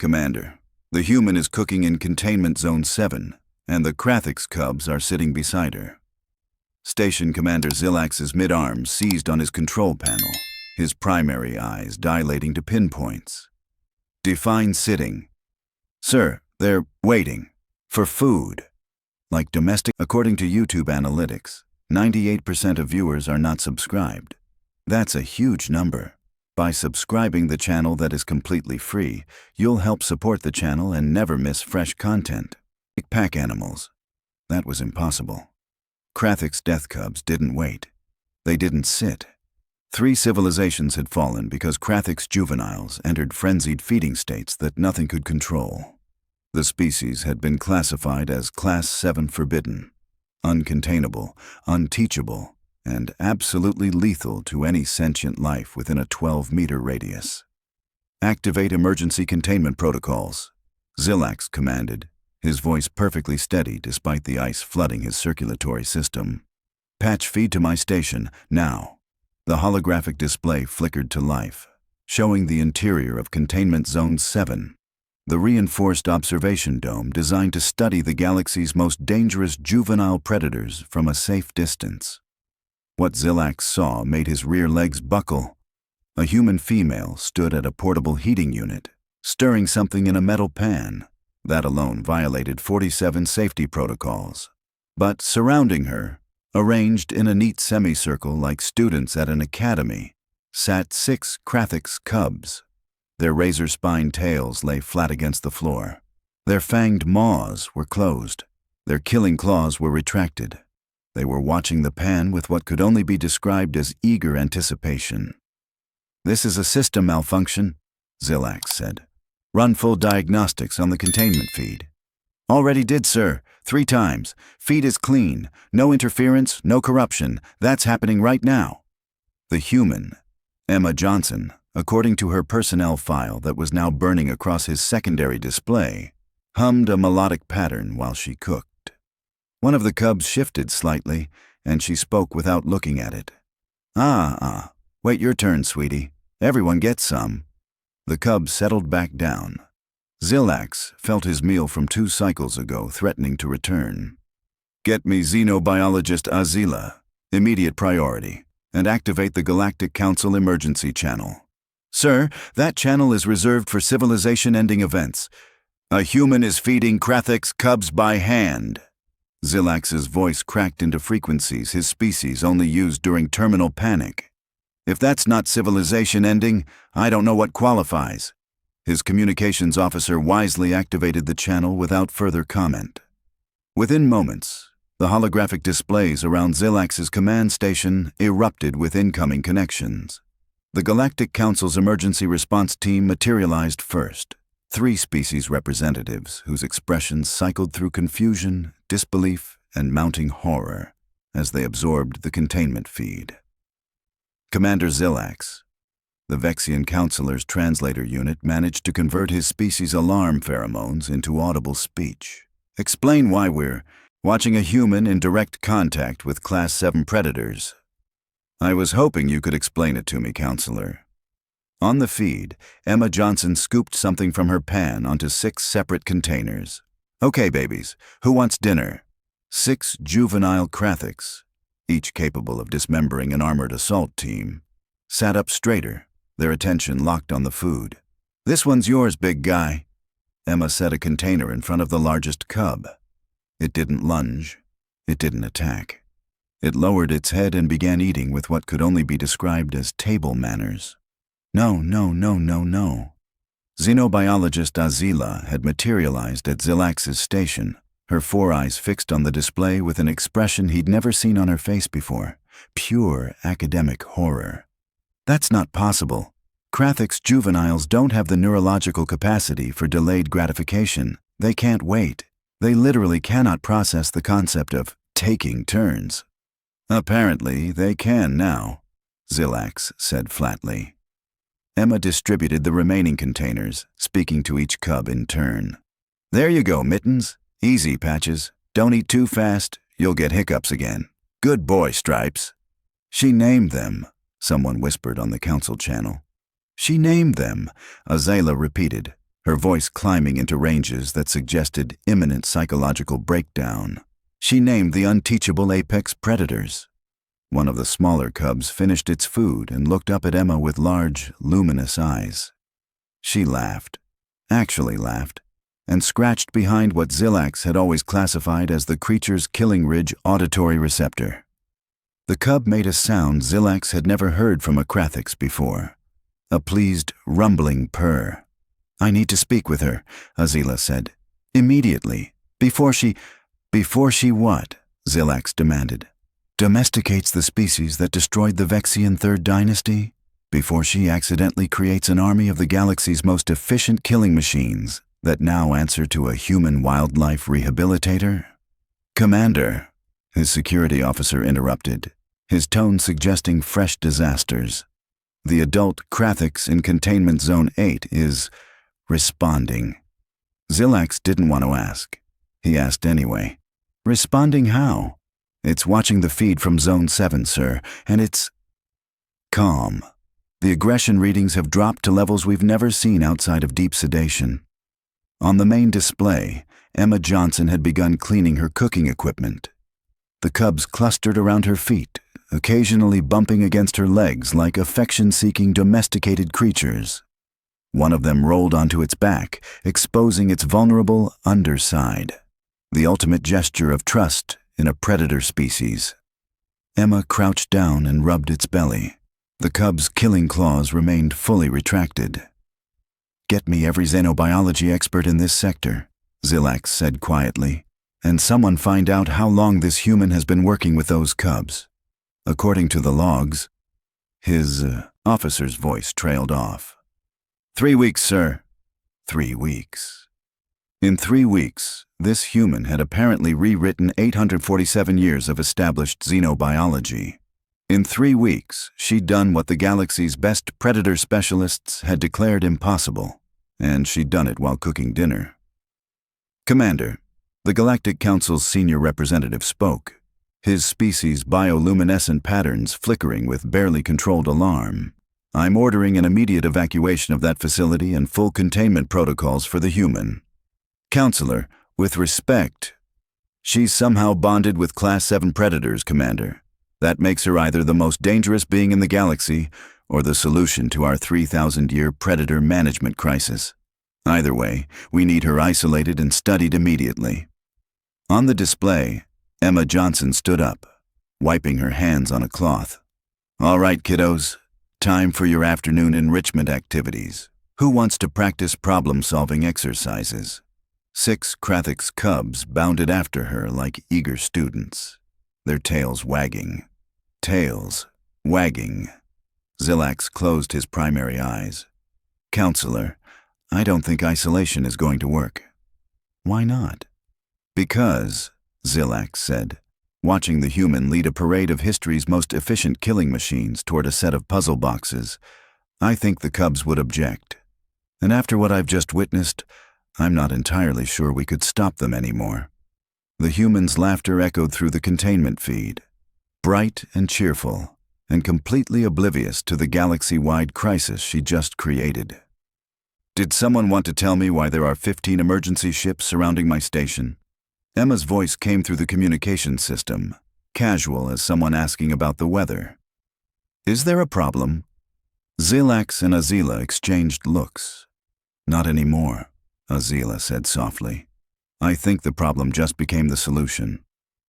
Commander, the human is cooking in Containment Zone 7, and the Krathix cubs are sitting beside her. Station Commander Zilax's mid-arm seized on his control panel, his primary eyes dilating to pinpoints. Define sitting. Sir, they're waiting. For food. Like domestic. According to YouTube analytics, 98% of viewers are not subscribed. That's a huge number. By subscribing the channel that is completely free, you'll help support the channel and never miss fresh content. Pack animals. That was impossible. Krathix death cubs didn't wait. They didn't sit. 3 civilizations had fallen because Krathix juveniles entered frenzied feeding states that nothing could control. The species had been classified as Class 7 forbidden, uncontainable, unteachable, and absolutely lethal to any sentient life within a 12-meter radius. Activate emergency containment protocols, Zilax commanded, his voice perfectly steady despite the ice flooding his circulatory system. Patch feed to my station, now. The holographic display flickered to life, showing the interior of Containment Zone 7, the reinforced observation dome designed to study the galaxy's most dangerous juvenile predators from a safe distance. What Zilax saw made his rear legs buckle. A human female stood at a portable heating unit, stirring something in a metal pan. That alone violated 47 safety protocols. But surrounding her, arranged in a neat semicircle like students at an academy, sat 6 Krathix cubs. Their razor-spined tails lay flat against the floor. Their fanged maws were closed. Their killing claws were retracted. They were watching the pan with what could only be described as eager anticipation. "This is a system malfunction," Zilax said. "Run full diagnostics on the containment feed." "Already did, sir. 3 times. Feed is clean. No interference, no corruption. That's happening right now." The human, Emma Johnson, according to her personnel file that was now burning across his secondary display, hummed a melodic pattern while she cooked. One of the cubs shifted slightly, and she spoke without looking at it. Wait your turn, sweetie. Everyone gets some." The cub settled back down. Zilax felt his meal from 2 cycles ago threatening to return. "Get me xenobiologist Azila, immediate priority, and activate the Galactic Council emergency channel." "Sir, that channel is reserved for civilization-ending events. A human is feeding Krathix cubs by hand." Zilax's voice cracked into frequencies his species only used during terminal panic. "If that's not civilization ending, I don't know what qualifies." His communications officer wisely activated the channel without further comment. Within moments, the holographic displays around Zilax's command station erupted with incoming connections. The Galactic Council's emergency response team materialized first. 3 species representatives whose expressions cycled through confusion, disbelief, and mounting horror as they absorbed the containment feed. Commander Zilax, the Vexian Counselor's translator unit, managed to convert his species' alarm pheromones into audible speech. "Explain why we're watching a human in direct contact with Class 7 predators." "I was hoping you could explain it to me, Counselor." On the feed, Emma Johnson scooped something from her pan onto 6 separate containers. "Okay, babies, who wants dinner?" 6 juvenile Krathix, each capable of dismembering an armored assault team, sat up straighter, their attention locked on the food. "This one's yours, big guy." Emma set a container in front of the largest cub. It didn't lunge. It didn't attack. It lowered its head and began eating with what could only be described as table manners. No. Xenobiologist Azila had materialized at Zilax's station, her 4 eyes fixed on the display with an expression he'd never seen on her face before, pure academic horror. "That's not possible. Krathix juveniles don't have the neurological capacity for delayed gratification. They can't wait. They literally cannot process the concept of taking turns." "Apparently, they can now," Zilax said flatly. Emma distributed the remaining containers, speaking to each cub in turn. "There you go, Mittens. Easy, Patches. Don't eat too fast. You'll get hiccups again. Good boy, Stripes." "She named them," someone whispered on the council channel. "She named them," Azela repeated, her voice climbing into ranges that suggested imminent psychological breakdown. She named the unteachable apex predators. One of the smaller cubs finished its food and looked up at Emma with large, luminous eyes. She laughed, actually laughed, and scratched behind what Zilax had always classified as the creature's killing ridge auditory receptor. The cub made a sound Zilax had never heard from a Krathix before, a pleased, rumbling purr. "I need to speak with her," Azila said. "Immediately. Before she what?" Zilax demanded. "Domesticates the species that destroyed the Vexian Third Dynasty? Before she accidentally creates an army of the galaxy's most efficient killing machines that now answer to a human wildlife rehabilitator?" "Commander," his security officer interrupted, his tone suggesting fresh disasters. "The adult Krathix in Containment Zone 8 is responding." Zilax didn't want to ask. He asked anyway. "Responding how?" "It's watching the feed from Zone 7, sir, and it's calm. The aggression readings have dropped to levels we've never seen outside of deep sedation." On the main display, Emma Johnson had begun cleaning her cooking equipment. The cubs clustered around her feet, occasionally bumping against her legs like affection-seeking domesticated creatures. One of them rolled onto its back, exposing its vulnerable underside, the ultimate gesture of trust in a predator species. Emma crouched down and rubbed its belly. The cub's killing claws remained fully retracted. "Get me every xenobiology expert in this sector," Zilax said quietly, "and someone find out how long this human has been working with those cubs. According to the logs..." His officer's voice trailed off. 3 weeks, sir." 3 weeks. In 3 weeks, this human had apparently rewritten 847 years of established xenobiology. In 3 weeks, she'd done what the galaxy's best predator specialists had declared impossible, and she'd done it while cooking dinner. "Commander," the Galactic Council's senior representative spoke, his species' bioluminescent patterns flickering with barely controlled alarm. "I'm ordering an immediate evacuation of that facility and full containment protocols for the human. Counselor, with respect, she's somehow bonded with Class 7 predators, Commander. That makes her either the most dangerous being in the galaxy or the solution to our 3,000-year predator management crisis. Either way, we need her isolated and studied immediately." On the display, Emma Johnson stood up, wiping her hands on a cloth. "All right, kiddos. Time for your afternoon enrichment activities. Who wants to practice problem-solving exercises?" 6 Krathix cubs bounded after her like eager students, their tails wagging. Tails wagging. Zilax closed his primary eyes. "Counselor, I don't think isolation is going to work." "Why not?" "Because," Zilax said, watching the human lead a parade of history's most efficient killing machines toward a set of puzzle boxes, "I think the cubs would object. And after what I've just witnessed, I'm not entirely sure we could stop them anymore." The human's laughter echoed through the containment feed, bright and cheerful, and completely oblivious to the galaxy-wide crisis she just created. "Did someone want to tell me why there are 15 emergency ships surrounding my station?" Emma's voice came through the communication system, casual as someone asking about the weather. "Is there a problem?" Zilax and Azila exchanged looks. "Not anymore," Azila said softly. "I think the problem just became the solution.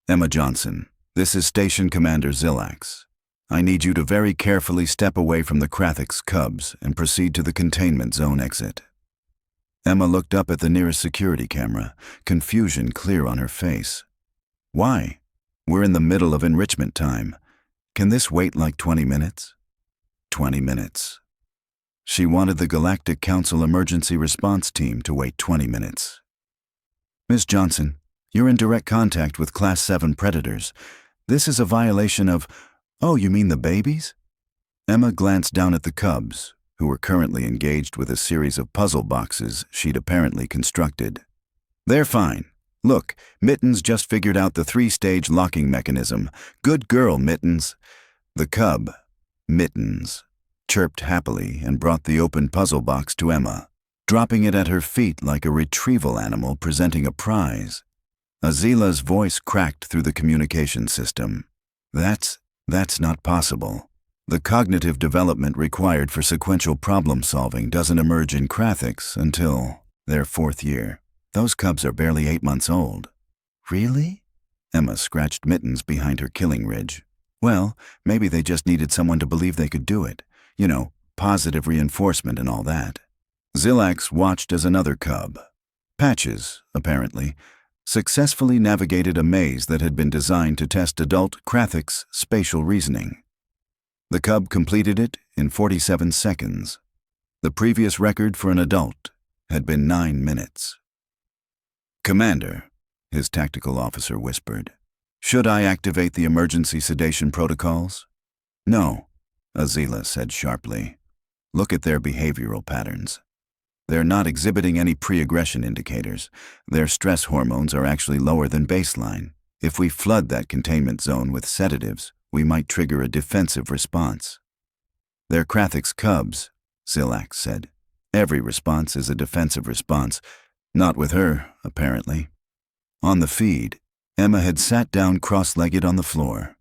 Emma Johnson, this is Station Commander Zilax. I need you to very carefully step away from the Krathix cubs and proceed to the containment zone exit." Emma looked up at the nearest security camera, confusion clear on her face. "Why? We're in the middle of enrichment time. Can this wait like 20 minutes? 20 minutes. She wanted the Galactic Council Emergency Response Team to wait 20 minutes. "Ms. Johnson, you're in direct contact with Class 7 predators. This is a violation of..." "Oh, you mean the babies?" Emma glanced down at the cubs, who were currently engaged with a series of puzzle boxes she'd apparently constructed. "They're fine. Look, Mittens just figured out the 3-stage locking mechanism. Good girl, Mittens." The cub, Mittens, chirped happily and brought the open puzzle box to Emma. dropping it at her feet like a retrieval animal presenting a prize. Azila's voice cracked through the communication system. That's not possible. The cognitive development required for sequential problem-solving doesn't emerge in Krathiks until their 4th year. Those cubs are barely 8 months old. Really? Emma scratched mittens behind her killing ridge. Well, maybe they just needed someone to believe they could do it. You know, positive reinforcement and all that. Zilax watched as another cub, Patches, apparently, successfully navigated a maze that had been designed to test adult Krathik's spatial reasoning. The cub completed it in 47 seconds. The previous record for an adult had been 9 minutes. "Commander," his tactical officer whispered, "should I activate the emergency sedation protocols?" "No," Azila said sharply. "Look at their behavioral patterns. They're not exhibiting any pre-aggression indicators. Their stress hormones are actually lower than baseline. If we flood that containment zone with sedatives, we might trigger a defensive response." "They're Krathik's cubs," Zilax said. "Every response is a defensive response. Not with her, apparently." On the feed, Emma had sat down cross-legged on the floor.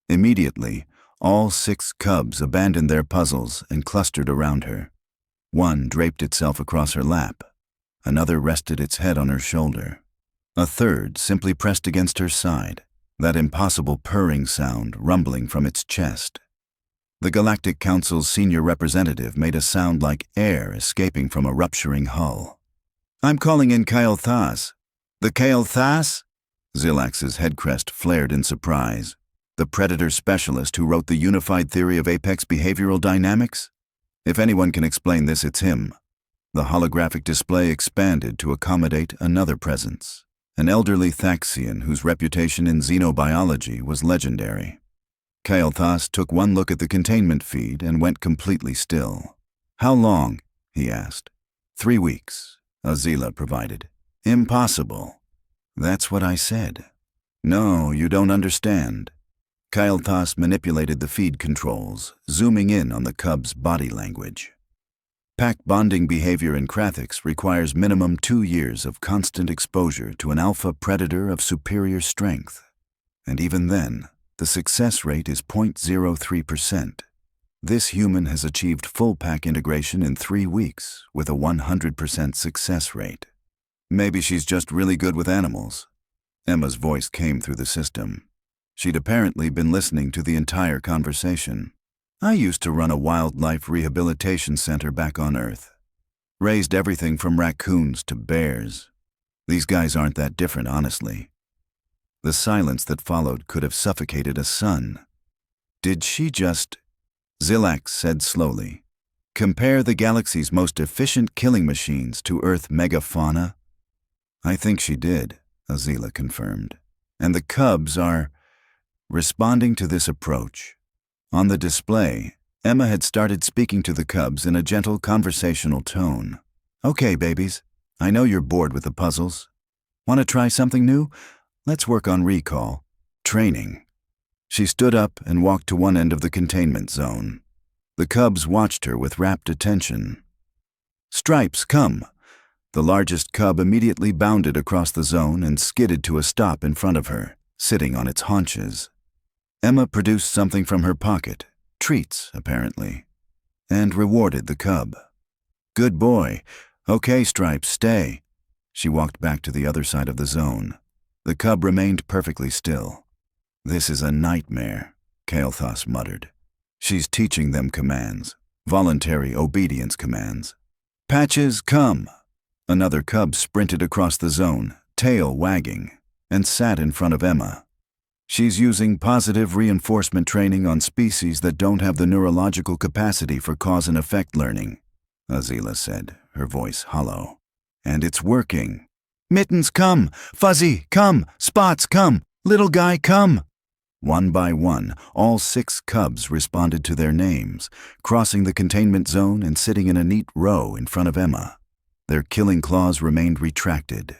Immediately, all 6 cubs abandoned their puzzles and clustered around her. One draped itself across her lap. Another rested its head on her shoulder. A third simply pressed against her side, that impossible purring sound rumbling from its chest. The Galactic Council's senior representative made a sound like air escaping from a rupturing hull. "I'm calling in Kyle Thas." "The Kyle Thas?" Zilax's head crest flared in surprise. "The predator specialist who wrote the unified theory of apex behavioral dynamics? If anyone can explain this, it's him." The holographic display expanded to accommodate another presence, an elderly Thaxian whose reputation in xenobiology was legendary. Kyle Thas took one look at the containment feed and went completely still. "How long?" he asked. 3 weeks, Azila provided. "Impossible." "That's what I said." "No, you don't understand." Kyle Thas manipulated the feed controls, zooming in on the cub's body language. Pack bonding behavior in Krathiks requires minimum 2 years of constant exposure to an alpha predator of superior strength. And even then, the success rate is 0.03%. This human has achieved full pack integration in 3 weeks with a 100% success rate. "Maybe she's just really good with animals." Emma's voice came through the system. She'd apparently been listening to the entire conversation. "I used to run a wildlife rehabilitation center back on Earth. Raised everything from raccoons to bears. These guys aren't that different, honestly." The silence that followed could have suffocated a sun. "Did she just..." Zilax said slowly, "compare the galaxy's most efficient killing machines to Earth megafauna?" "I think she did," Azila confirmed. "And the cubs are responding to this approach." On the display, Emma had started speaking to the cubs in a gentle conversational tone. "Okay, babies, I know you're bored with the puzzles. Want to try something new? Let's work on recall. Training." She stood up and walked to one end of the containment zone. The cubs watched her with rapt attention. "Stripes, come." The largest cub immediately bounded across the zone and skidded to a stop in front of her, sitting on its haunches. Emma produced something from her pocket, treats, apparently, and rewarded the cub. "Good boy. Okay, Stripes, stay." She walked back to the other side of the zone. The cub remained perfectly still. "This is a nightmare," Kael'thas muttered. "She's teaching them commands, voluntary obedience commands." "Patches, come." Another cub sprinted across the zone, tail wagging, and sat in front of Emma. "She's using positive reinforcement training on species that don't have the neurological capacity for cause and effect learning," Azila said, her voice hollow. "And it's working." "Mittens, come! Fuzzy, come! Spots, come! Little guy, come!" One by one, all 6 cubs responded to their names, crossing the containment zone and sitting in a neat row in front of Emma. Their killing claws remained retracted.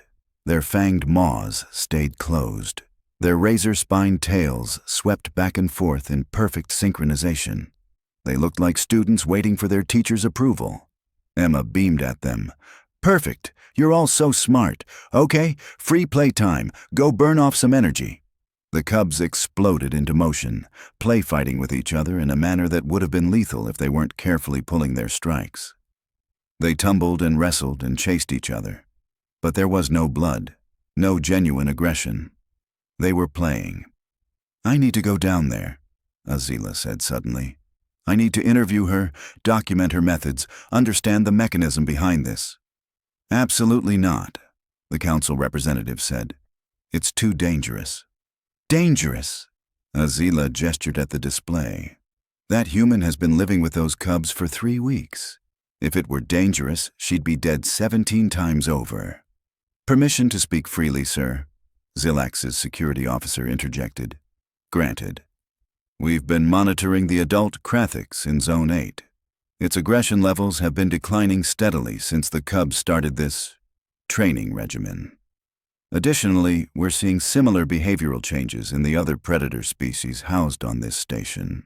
Their fanged maws stayed closed. Their razor-spined tails swept back and forth in perfect synchronization. They looked like students waiting for their teacher's approval. Emma beamed at them. Perfect. You're all so smart. Okay, free playtime. Go burn off some energy. The cubs exploded into motion, play fighting with each other in a manner that would have been lethal if they weren't carefully pulling their strikes. They tumbled and wrestled and chased each other. But there was no blood, no genuine aggression. They were playing. I need to go down there, Azila said suddenly. I need to interview her, document her methods, understand the mechanism behind this. Absolutely not, the council representative said. It's too dangerous. Dangerous? Azila gestured at the display. That human has been living with those cubs for 3 weeks. If it were dangerous, she'd be dead 17 times over. Permission to speak freely, sir, Zilax's security officer interjected. Granted. We've been monitoring the adult Krathix in Zone 8. Its aggression levels have been declining steadily since the cubs started this training regimen. Additionally, we're seeing similar behavioral changes in the other predator species housed on this station.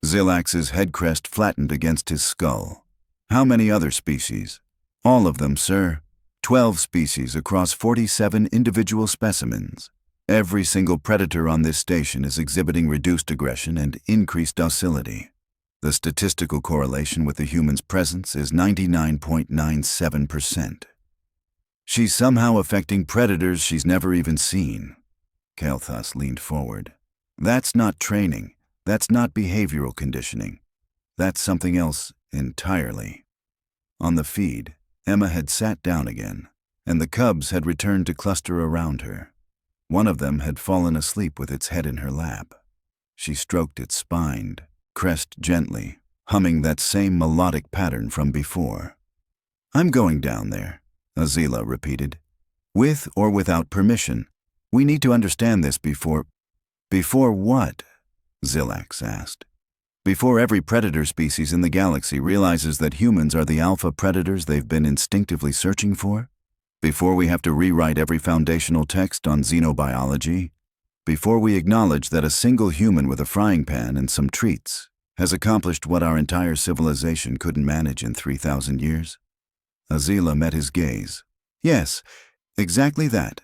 Zilax's head crest flattened against his skull. How many other species? All of them, sir. 12 species across 47 individual specimens. Every single predator on this station is exhibiting reduced aggression and increased docility. The statistical correlation with the human's presence is 99.97%. She's somehow affecting predators she's never even seen. Kael'thas leaned forward. That's not training. That's not behavioral conditioning. That's something else entirely. On the feed, Emma had sat down again, and the cubs had returned to cluster around her. One of them had fallen asleep with its head in her lap. She stroked its spine, crest gently, humming that same melodic pattern from before. I'm going down there, Azila repeated. With or without permission. We need to understand this before... Before what? Zilax asked. Before every predator species in the galaxy realizes that humans are the alpha predators they've been instinctively searching for? Before we have to rewrite every foundational text on xenobiology? Before we acknowledge that a single human with a frying pan and some treats has accomplished what our entire civilization couldn't manage in 3,000 years? Azila met his gaze. Yes, exactly that.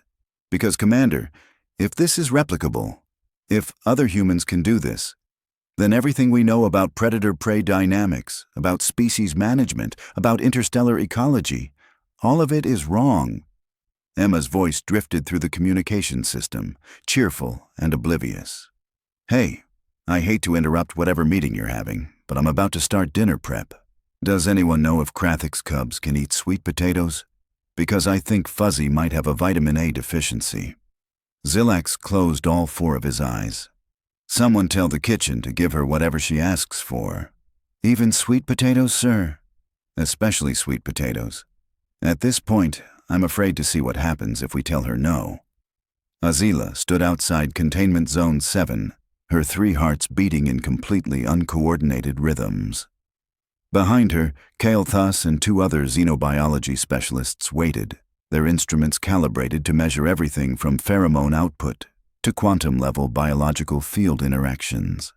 Because, Commander, if this is replicable, if other humans can do this, then everything we know about predator-prey dynamics, about species management, about interstellar ecology, all of it is wrong. Emma's voice drifted through the communication system, cheerful and oblivious. Hey, I hate to interrupt whatever meeting you're having, but I'm about to start dinner prep. Does anyone know if Krathix cubs can eat sweet potatoes? Because I think Fuzzy might have a vitamin A deficiency. Zilax closed all 4 of his eyes. Someone tell the kitchen to give her whatever she asks for. Even sweet potatoes, sir? Especially sweet potatoes. At this point, I'm afraid to see what happens if we tell her no. Azila stood outside Containment Zone 7, her 3 hearts beating in completely uncoordinated rhythms. Behind her, Kael'thas and 2 other xenobiology specialists waited, their instruments calibrated to measure everything from pheromone output to quantum-level biological field interactions.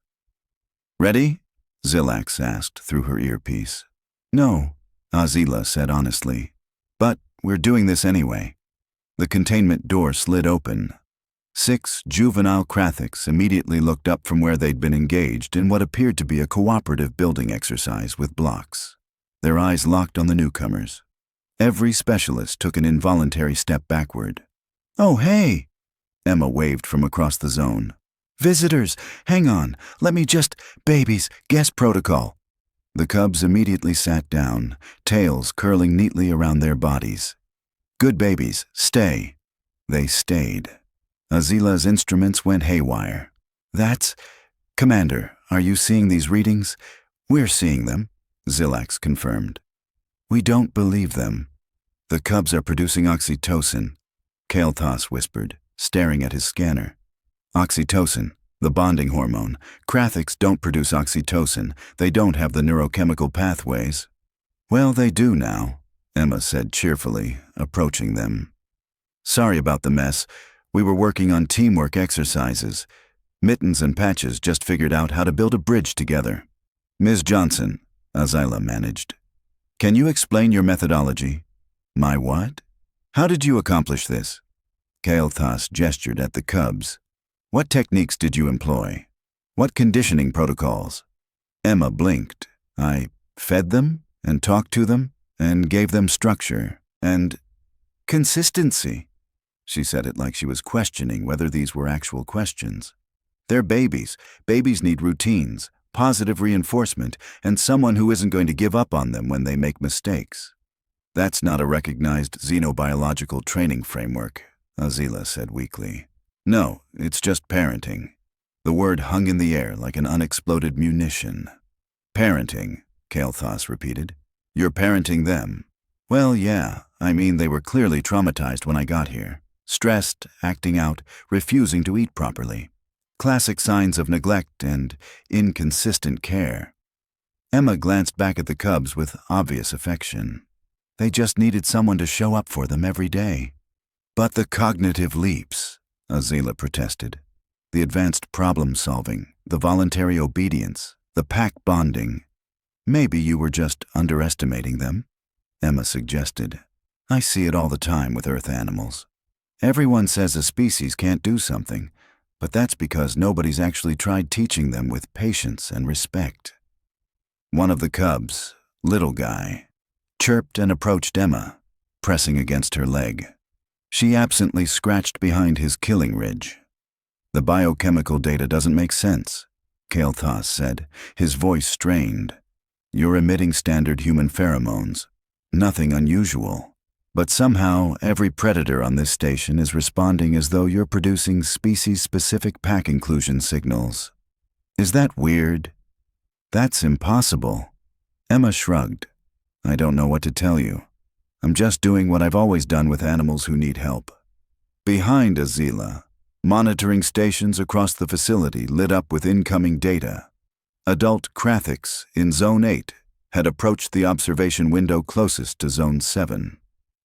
Ready? Zilax asked through her earpiece. No, Azila said honestly. But we're doing this anyway. The containment door slid open. 6 juvenile Krathix immediately looked up from where they'd been engaged in what appeared to be a cooperative building exercise with blocks. Their eyes locked on the newcomers. Every specialist took an involuntary step backward. Oh, hey! Emma waved from across the zone. Visitors, hang on, let me just... Babies, guest protocol. The cubs immediately sat down, tails curling neatly around their bodies. Good babies, stay. They stayed. Azila's instruments went haywire. That's... Commander, are you seeing these readings? We're seeing them, Zilax confirmed. We don't believe them. The cubs are producing oxytocin, Kael'thas whispered, staring at his scanner. Oxytocin, the bonding hormone. Krathix don't produce oxytocin. They don't have the neurochemical pathways. Well, they do now, Emma said cheerfully, approaching them. Sorry about the mess. We were working on teamwork exercises. Mittens and Patches just figured out how to build a bridge together. Ms. Johnson, Azila managed. Can you explain your methodology? My what? How did you accomplish this? Kael'thas gestured at the cubs. What techniques did you employ? What conditioning protocols? Emma blinked. I fed them and talked to them and gave them structure and consistency. She said it like she was questioning whether these were actual questions. They're babies. Babies need routines, positive reinforcement, and someone who isn't going to give up on them when they make mistakes. That's not a recognized xenobiological training framework, Azila said weakly. No, it's just parenting. The word hung in the air like an unexploded munition. Parenting, Kael'thas repeated. You're parenting them. Well, yeah, I mean they were clearly traumatized when I got here. Stressed, acting out, refusing to eat properly. Classic signs of neglect and inconsistent care. Emma glanced back at the cubs with obvious affection. They just needed someone to show up for them every day. But the cognitive leaps, Azila protested. The advanced problem-solving, the voluntary obedience, the pack bonding. Maybe you were just underestimating them, Emma suggested. I see it all the time with Earth animals. Everyone says a species can't do something, but that's because nobody's actually tried teaching them with patience and respect. One of the cubs, little guy, chirped and approached Emma, pressing against her leg. She absently scratched behind his killing ridge. The biochemical data doesn't make sense, Kael'thas said, his voice strained. You're emitting standard human pheromones. Nothing unusual. But somehow, every predator on this station is responding as though you're producing species-specific pack inclusion signals. Is that weird? That's impossible. Emma shrugged. I don't know what to tell you. I'm just doing what I've always done with animals who need help. Behind Azila, monitoring stations across the facility lit up with incoming data. Adult Krathiks in Zone 8 had approached the observation window closest to Zone 7.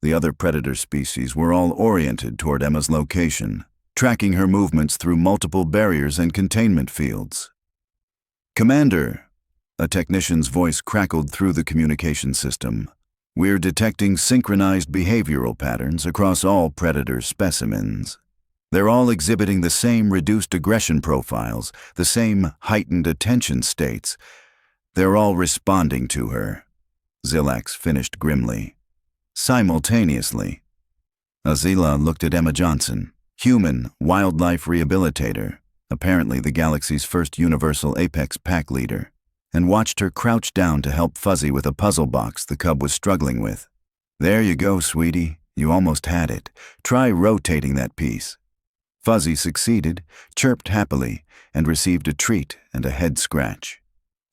The other predator species were all oriented toward Emma's location, tracking her movements through multiple barriers and containment fields. Commander, a technician's voice crackled through the communication system. We're detecting synchronized behavioral patterns across all predator specimens. They're all exhibiting the same reduced aggression profiles, the same heightened attention states. They're all responding to her, Zilax finished grimly. Simultaneously. Azila looked at Emma Johnson, human wildlife rehabilitator, apparently the galaxy's first universal apex pack leader, and watched her crouch down to help Fuzzy with a puzzle box the cub was struggling with. There you go, sweetie. You almost had it. Try rotating that piece. Fuzzy succeeded, chirped happily, and received a treat and a head scratch.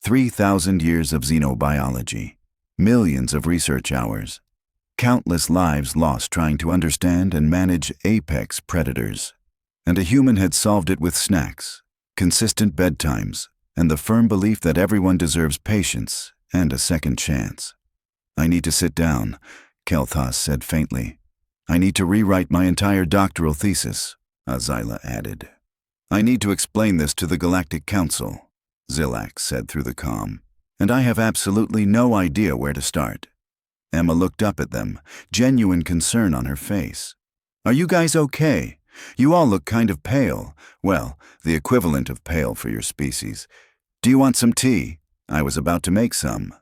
3,000 years of xenobiology. Millions of research hours. Countless lives lost trying to understand and manage apex predators. And a human had solved it with snacks, consistent bedtimes, and the firm belief that everyone deserves patience and a second chance. I need to sit down, Kael'thas said faintly. I need to rewrite my entire doctoral thesis, Azila added. I need to explain this to the Galactic Council, Zilax said through the comm, and I have absolutely no idea where to start. Emma looked up at them, genuine concern on her face. Are you guys okay? You all look kind of pale. Well, the equivalent of pale for your species. Do you want some tea? I was about to make some.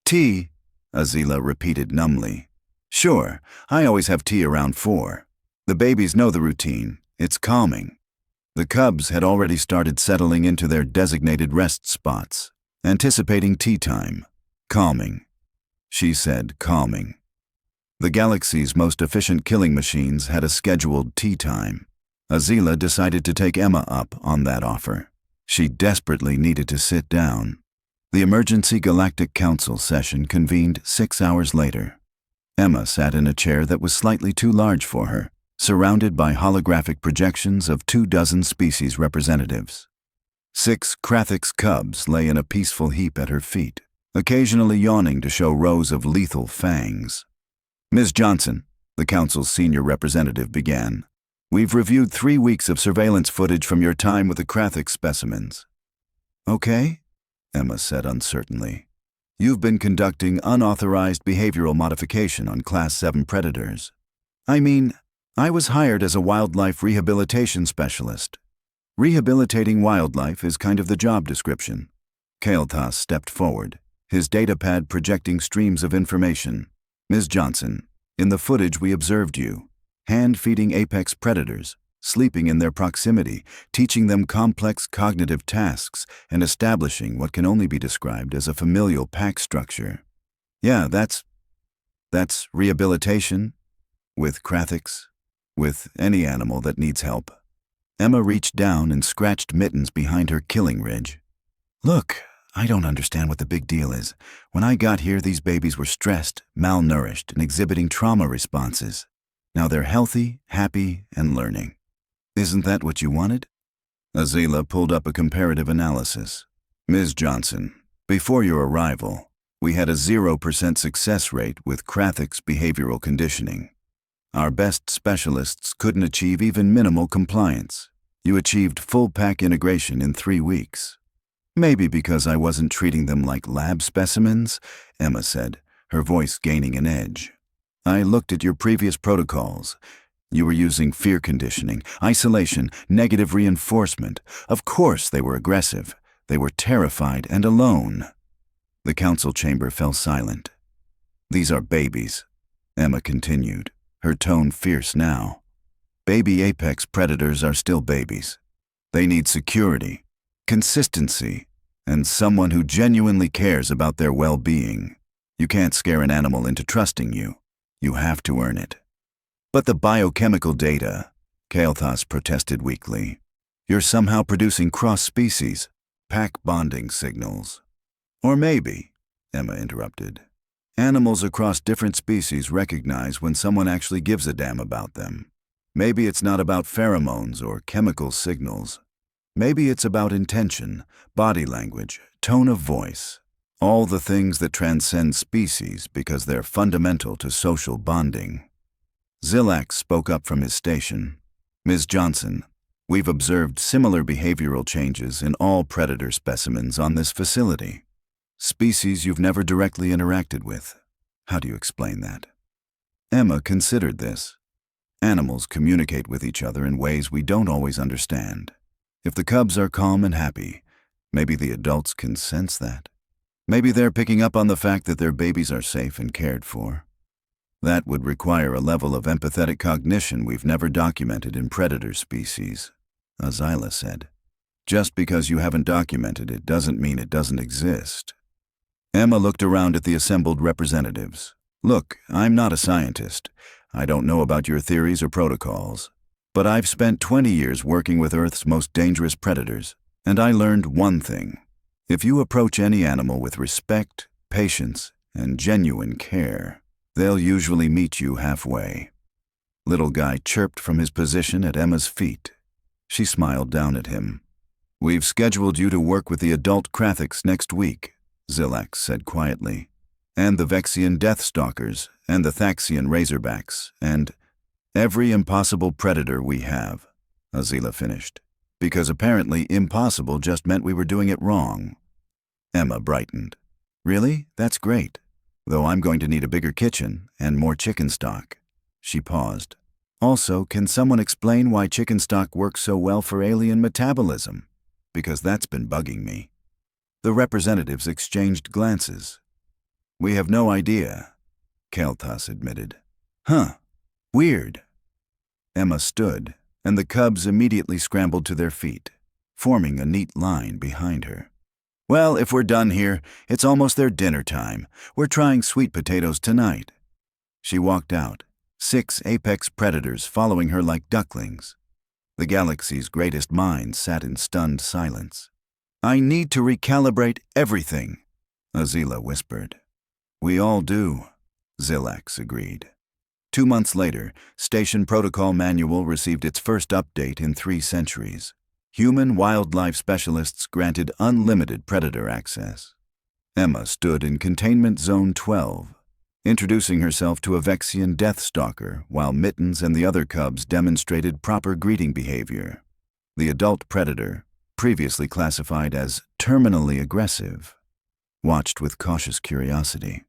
Tea? Azila repeated numbly. Sure, I always have tea around 4. The babies know the routine. It's calming. The cubs had already started settling into their designated rest spots, anticipating tea time. Calming. She said, calming. The galaxy's most efficient killing machines had a scheduled tea time. Azila decided to take Emma up on that offer. She desperately needed to sit down. The Emergency Galactic Council session convened 6 hours later. Emma sat in a chair that was slightly too large for her, surrounded by holographic projections of 24 species representatives. 6 Krathix cubs lay in a peaceful heap at her feet, occasionally yawning to show rows of lethal fangs. Ms. Johnson, the Council's senior representative began, we've reviewed 3 weeks of surveillance footage from your time with the Krathix specimens. Okay, Emma said uncertainly. You've been conducting unauthorized behavioral modification on Class 7 predators. I mean, I was hired as a wildlife rehabilitation specialist. Rehabilitating wildlife is kind of the job description. Kael'thas stepped forward, his datapad projecting streams of information. Ms. Johnson, in the footage we observed you, hand-feeding apex predators, sleeping in their proximity, teaching them complex cognitive tasks, and establishing what can only be described as a familial pack structure. Yeah, that's rehabilitation. With Krathiks. With any animal that needs help. Emma reached down and scratched mittens behind her killing ridge. Look, I don't understand what the big deal is. When I got here, these babies were stressed, malnourished, and exhibiting trauma responses. Now they're healthy, happy, and learning. Isn't that what you wanted? Azila pulled up a comparative analysis. Ms. Johnson, before your arrival, we had a 0% success rate with Krathiks behavioral conditioning. Our best specialists couldn't achieve even minimal compliance. You achieved full pack integration in 3 weeks. Maybe because I wasn't treating them like lab specimens, Emma said, her voice gaining an edge. I looked at your previous protocols. You were using fear conditioning, isolation, negative reinforcement. Of course they were aggressive. They were terrified and alone. The council chamber fell silent. These are babies, Emma continued, her tone fierce now. Baby apex predators are still babies. They need security, consistency, and someone who genuinely cares about their well-being. You can't scare an animal into trusting you. You have to earn it. But the biochemical data, Kael'thas protested weakly. You're somehow producing cross-species, pack bonding signals. Or maybe, Emma interrupted, animals across different species recognize when someone actually gives a damn about them. Maybe it's not about pheromones or chemical signals. Maybe it's about intention, body language, tone of voice, all the things that transcend species because they're fundamental to social bonding. Zilax spoke up from his station. Ms. Johnson, we've observed similar behavioral changes in all predator specimens on this facility. Species you've never directly interacted with. How do you explain that? Emma considered this. Animals communicate with each other in ways we don't always understand. If the cubs are calm and happy, maybe the adults can sense that. Maybe they're picking up on the fact that their babies are safe and cared for. That would require a level of empathetic cognition we've never documented in predator species, Azila said. Just because you haven't documented it doesn't mean it doesn't exist. Emma looked around at the assembled representatives. Look, I'm not a scientist. I don't know about your theories or protocols. But I've spent 20 years working with Earth's most dangerous predators, and I learned one thing. If you approach any animal with respect, patience, and genuine care, they'll usually meet you halfway. Little Guy chirped from his position at Emma's feet. She smiled down at him. We've scheduled you to work with the adult Krathiks next week, Zilax said quietly, and the Vexian Deathstalkers, and the Thaxian Razorbacks, and every impossible predator we have, Azila finished, because apparently impossible just meant we were doing it wrong. Emma brightened. Really? That's great. Though I'm going to need a bigger kitchen and more chicken stock. She paused. Also, can someone explain why chicken stock works so well for alien metabolism? Because that's been bugging me. The representatives exchanged glances. We have no idea, Kael'thas admitted. Huh. Weird. Emma stood, and the cubs immediately scrambled to their feet, forming a neat line behind her. Well, if we're done here, it's almost their dinner time. We're trying sweet potatoes tonight. She walked out, 6 apex predators following her like ducklings. The galaxy's greatest minds sat in stunned silence. I need to recalibrate everything, Azila whispered. We all do, Zilax agreed. 2 months later, Station Protocol Manual received its first update in 3 centuries. Human wildlife specialists granted unlimited predator access. Emma stood in Containment Zone 12, introducing herself to a Vexian Deathstalker while Mittens and the other cubs demonstrated proper greeting behavior. The adult predator, previously classified as terminally aggressive, watched with cautious curiosity.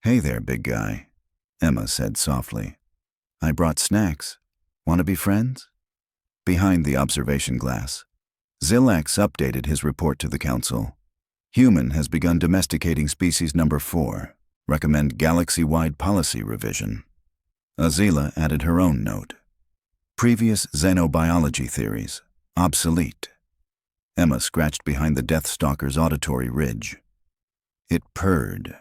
"Hey there, big guy," Emma said softly. "I brought snacks. Want to be friends?" Behind the observation glass, Zilax updated his report to the council. Human has begun domesticating species number 4. Recommend galaxy-wide policy revision. Azila added her own note. Previous xenobiology theories, obsolete. Emma scratched behind the Deathstalker's auditory ridge. It purred.